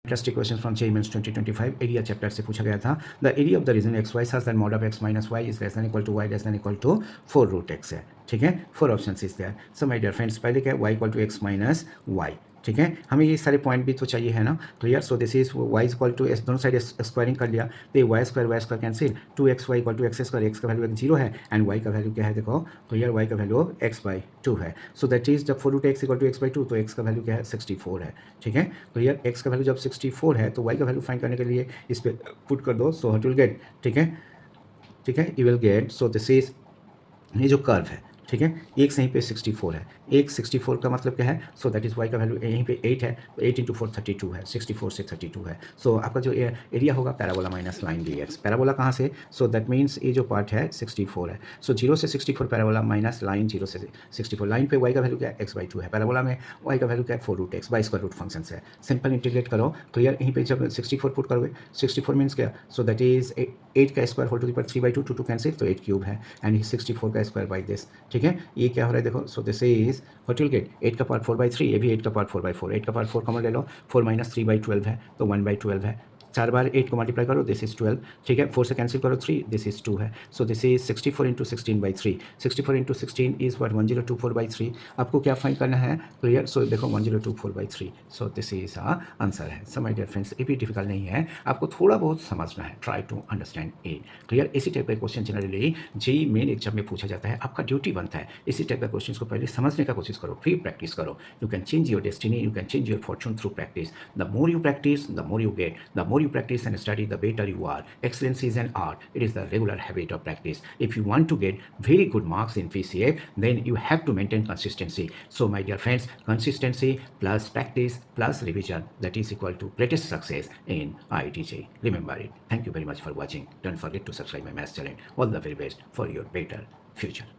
Interesting question from JEE Mains 2025 area chapter से पूछा गया था। The area of the region X Y such that mod of X minus Y is less than equal to Y less than equal to 4 root X है। ठीक है, 4 option is there. So my dear friends, पहले क्या है, Y equal to X minus Y. ठीक है, हमें ये सारे पॉइंट भी तो चाहिए है ना, clear. So this is Y equal to S, दोनों साइड स्क्वायरिंग कर लिया तो ये Y square cancel, 2xy equal to X square, X का वैल्यू 0 है एंड वाई का वैल्यू क्या है, देखो क्लियर, वाई का वैल्यू x/2 है। सो दैट इज जब 4 root x equal to x/2 तो x का वैल्यू क्या है, 64 है। ठीक है, क्लियर, x का वैल्यू जब 64 है तो y का वैल्यू फाइंड करने के लिए इस पर पुट कर दो। सो व्हाट विल गेट, ठीक है, ठीक है, you will get, so this is, ये जो कर्व है, ठीक है, एक से यहीं पे 64 है, एक 64 का मतलब क्या है, सो दैट इज वाई का वैल्यू यहीं पे 8 है, तो 8 इंटू 4 32 है, 64 से 32 है। सो आपका जो एरिया होगा parabola minus line D x, parabola कहाँ से, सो दैट मीन्स ये जो पार्ट है 64 है। सो 0 से 64 पैराबोला माइनस लाइन 0 से 64, लाइन पे वाई का वैल्यू क्या है, x/2 है, पैराबोला में वाई का वैल्यू क्या है, 4 root X, by square root function है। सिंपल इंटीग्रेट करो, क्लियर, यहीं पे जब 64 पुट करोगे, 64 मीन्स क्या, सो दैट इज 8 का square whole to the power 3/2, 2 cancel, तो 8 क्यूब है एंड 64 का स्क्वायर बाई दिस। ठीक है, ये क्या हो रहा है देखो, सो this is what will get, 8 का पार्ट 4/3, ये भी 8 का पार्ट 4/4, 8 का पार्ट 4 कॉमन ले लो, 4 माइनस 3/12 है तो 1/12 है, 4 बार 8 को मल्टीप्लाई करो, दिस इज 12। ठीक है, 4 से कैंसिल करो 3, दिस इज 2 है। सो this is 64 into 16/3, 64 into 16 is what 1024/3। आपको क्या फाइंड करना है, क्लियर, सो देखो 1024/3, सो दिस इज आंसर है। सो माय डियर फ्रेंड्स, ये भी डिफिकल्ट नहीं है, आपको थोड़ा बहुत समझना है, try to understand it, clear. इसी टाइप का question generally JEE main exam में पूछा जाता है, आपका ड्यूटी बनता है इसी टाइप का क्वेश्चन को पहले समझने का कोशिश करो, फिर प्रैक्टिस करो। You can change your destiny, you can change your Fortune through practice. The more you practice, the more you get, the more you practice and study, the better you are. Excellence is an art. It is the regular habit of practice. If you want to get very good marks in PCF, then you have to maintain consistency. So, my dear friends, consistency plus practice plus revision, that is equal to greatest success in IIT JEE. Remember it. Thank you very much for watching. Don't forget to subscribe my maths channel. All the very best for your better future.